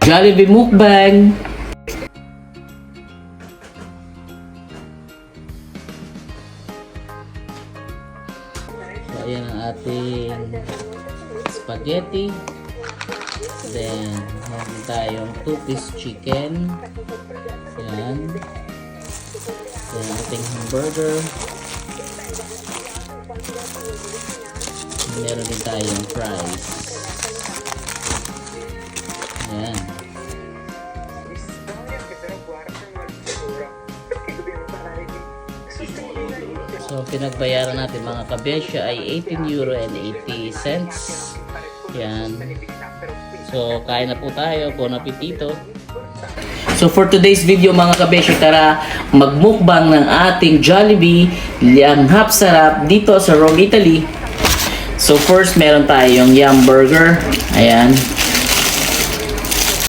Jollibee Mukbang! So, ayan ang ating spaghetti. Then, meron tayong 2-piece chicken. Ayan. Then, ating hamburger. Meron din tayong fries. Ayan. So, pinagbayaran natin mga kabesya ay 18 euro and 80 cents. Ayan. So, kain na po tayo. Bon appetito. So, for today's video mga kabesya, tara magmukbang ng ating Jollibee. Ang hapsarap dito sa Rome, Italy. So, first meron tayong yum burger. Ayan.